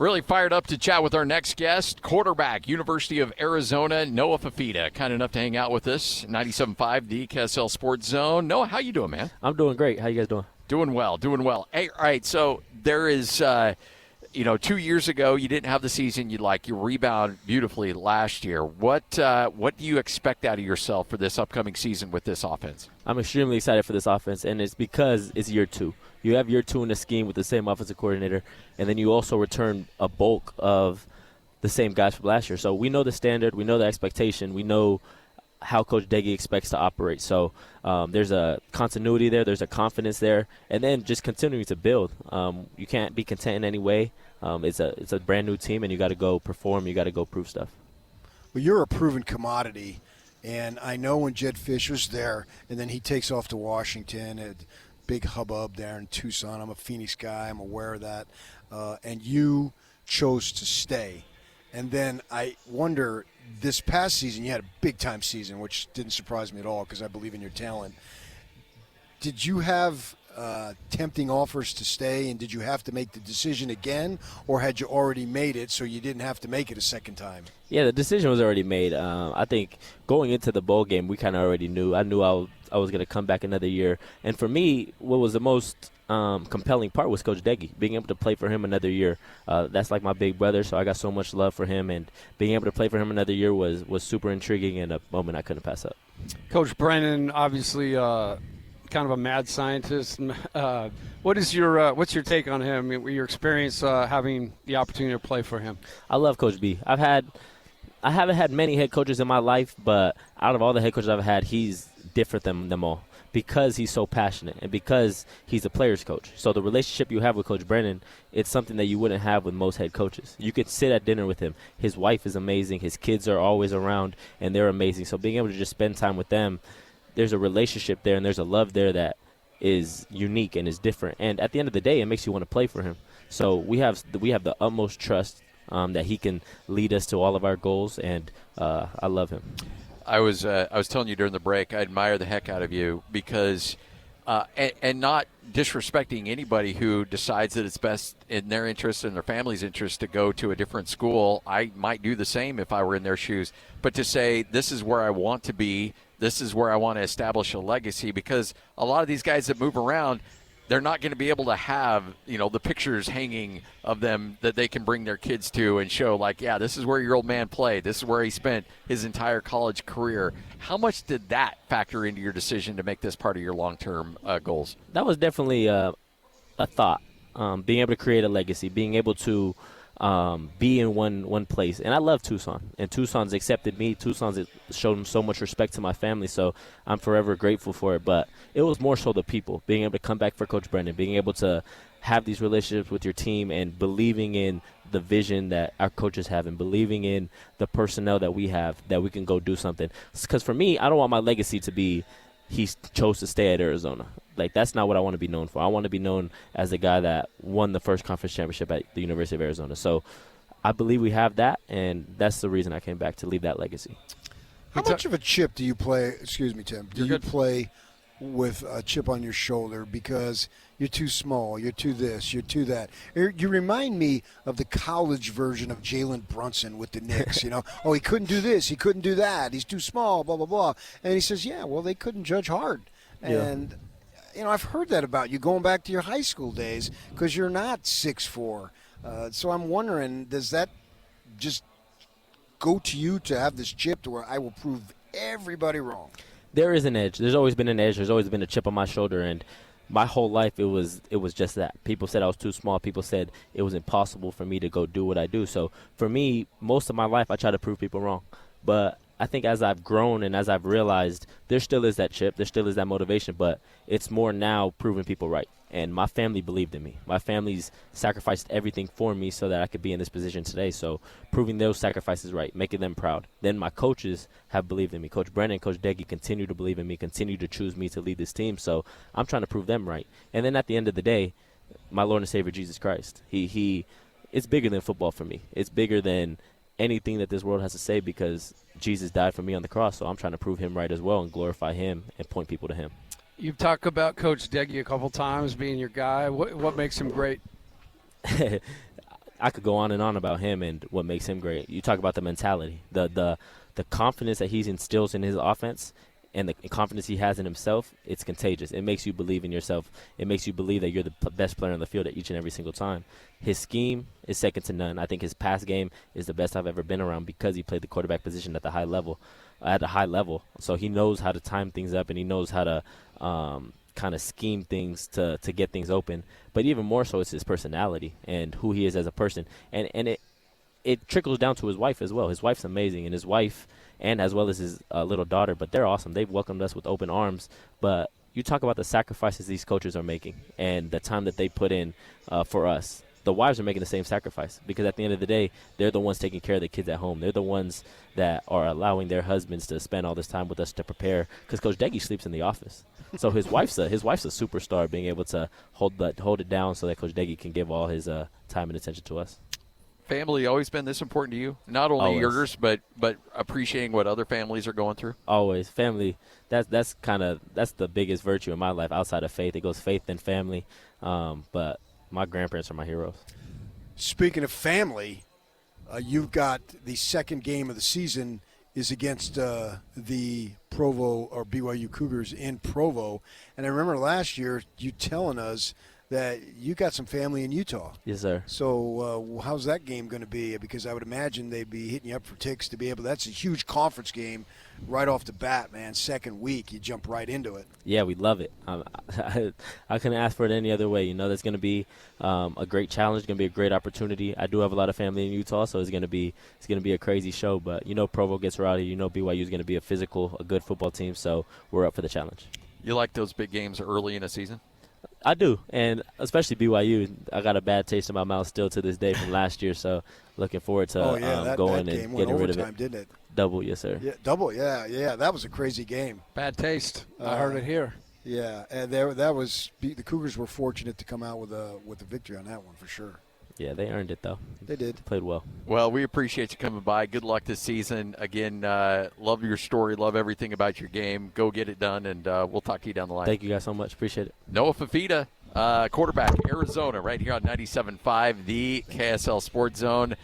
Really fired up to chat with our next guest, quarterback, University of Arizona, Noah Fifita. Kind enough to hang out with us, 97.5, the KSL Sports Zone. Noah, how you doing, man? I'm doing great. How you guys doing? Doing well, doing well. Hey, all right, so there is, 2 years ago you didn't have the season you'd like. You rebound beautifully last year. What do you expect out of yourself for this upcoming season with this offense? I'm extremely excited for this offense, and it's because it's year two. You have year two in the scheme with the same offensive coordinator, and then you also return a bulk of the same guys from last year. So we know the standard, we know the expectation, we know how Coach Deggy expects to operate. So there's a continuity there, there's a confidence there, and then just continuing to build. You can't be content in any way. It's a brand new team, and you got to go perform, you got to go prove stuff. Well, you're a proven commodity, and I know when Jed Fisher's there, and then he takes off to Washington, a big hubbub there in Tucson. I'm a Phoenix guy, I'm aware of that, and you chose to stay. And then I wonder, this past season, you had a big-time season, which didn't surprise me at all because I believe in your talent. Did you have tempting offers to stay, and did you have to make the decision again, or had you already made it so you didn't have to make it a second time? Yeah, the decision was already made. I think going into the bowl game, we kind of already knew. I knew I was going to come back another year. And for me, what was the most compelling part was Coach Deggy, being able to play for him another year. That's like my big brother, so I got so much love for him. And being able to play for him another year was super intriguing and a moment I couldn't pass up. Coach Brennan, obviously kind of a mad scientist. What's your take on him, your experience having the opportunity to play for him? I love Coach B. I haven't had many head coaches in my life, but out of all the head coaches I've had, he's different than them all because he's so passionate and because he's a player's coach. So the relationship you have with Coach Brennan, it's something that you wouldn't have with most head coaches. You could sit at dinner with him. His wife is amazing. His kids are always around, and they're amazing. So being able to just spend time with them, there's a relationship there and there's a love there that is unique and is different. And at the end of the day, it makes you want to play for him. So we have the utmost trust that he can lead us to all of our goals, and I love him. I was telling you during the break, I admire the heck out of you because and not disrespecting anybody who decides that it's best in their interest and their family's interest to go to a different school. I might do the same if I were in their shoes. But to say, this is where I want to be, this is where I want to establish a legacy, because a lot of these guys that move around, they're not going to be able to have, the pictures hanging of them that they can bring their kids to and show, like, yeah, this is where your old man played. This is where he spent his entire college career. How much did that factor into your decision to make this part of your long-term goals? That was definitely a thought, being able to create a legacy, being able to be in one place. And I love Tucson, and Tucson's accepted me. Tucson's shown so much respect to my family, so I'm forever grateful for it. But it was more so the people, being able to come back for Coach Brennan, being able to have these relationships with your team and believing in the vision that our coaches have and believing in the personnel that we have, that we can go do something. Because for me, I don't want my legacy to be he chose to stay at Arizona. Like, that's not what I want to be known for. I want to be known as the guy that won the first conference championship at the University of Arizona. So I believe we have that, and that's the reason I came back, to leave that legacy. How much of a chip do you play, excuse me, Tim, do you play with a chip on your shoulder because you're too small, you're too this, you're too that? You remind me of the college version of Jalen Brunson with the Knicks, Oh, he couldn't do this, he couldn't do that, he's too small, blah, blah, blah. And he says, yeah, well, they couldn't judge hard. And I've heard that about you going back to your high school days because you're not 6'4". So I'm wondering, does that just go to you to have this chip to where I will prove everybody wrong? There is an edge. There's always been an edge. There's always been a chip on my shoulder, and my whole life it was just that. People said I was too small. People said it was impossible for me to go do what I do. So for me, most of my life I try to prove people wrong. But I think as I've grown and as I've realized, there still is that chip, there still is that motivation, but it's more now proving people right. And my family believed in me. My family's sacrificed everything for me so that I could be in this position today. So proving those sacrifices right, making them proud. Then my coaches have believed in me. Coach Brennan, Coach Deggy continue to believe in me, continue to choose me to lead this team. So I'm trying to prove them right. And then at the end of the day, my Lord and Savior Jesus Christ, it's bigger than football for me. It's bigger than anything that this world has to say because Jesus died for me on the cross. So I'm trying to prove him right as well and glorify him and point people to him. You've talked about Coach Deggy a couple times being your guy. What makes him great? I could go on and on about him and what makes him great. You talk about the mentality, the confidence that he instills in his offense, and the confidence he has in himself. It's contagious. It makes you believe in yourself. It makes you believe that you're the best player on the field at each and every single time. His scheme is second to none. I think his pass game is the best I've ever been around because he played the quarterback position at the high level. So he knows how to time things up, and he knows how to kind of scheme things to get things open. But even more so, it's his personality and who he is as a person. And it trickles down to his wife as well. His wife's amazing, and his wife, and as well as his little daughter, but they're awesome. They've welcomed us with open arms. But you talk about the sacrifices these coaches are making and the time that they put in for us. The wives are making the same sacrifice because at the end of the day, they're the ones taking care of the kids at home. They're the ones that are allowing their husbands to spend all this time with us to prepare because Coach Deggy sleeps in the office. So his wife's a superstar, being able to hold it down so that Coach Deggy can give all his time and attention to us. Family always been this important to you? Not only Always. yours, but appreciating what other families are going through? Always. Family, that's the biggest virtue in my life outside of faith. It goes faith and family. But my grandparents are my heroes. Speaking of family, you've got the second game of the season is against the Provo or BYU Cougars in Provo. And I remember last year you telling us that you got some family in Utah. Yes, sir. So how's that game going to be? Because I would imagine they'd be hitting you up for ticks to be able – that's a huge conference game right off the bat, man. Second week, you jump right into it. Yeah, we love it. I couldn't ask for it any other way. You know, there's going to be a great challenge. It's going to be a great opportunity. I do have a lot of family in Utah, so it's going to be a crazy show. But you know, Provo gets rowdy. You know, BYU is going to be a good football team. So we're up for the challenge. You like those big games early in a season? I do, and especially BYU. I got a bad taste in my mouth still to this day from last year. So looking forward to going that game and went getting rid of overtime, it. didn't it? Double, yes, sir. Yeah, double. Yeah. That was a crazy game. Bad taste. I heard it here. Yeah, and the Cougars were fortunate to come out with a victory on that one for sure. Yeah, they earned it though. They did. Played well. Well, we appreciate you coming by. Good luck this season. Again, love your story. Love everything about your game. Go get it done, and we'll talk to you down the line. Thank you guys so much. Appreciate it. Noah Fifita, quarterback, Arizona, right here on 97.5, the KSL Sports Zone.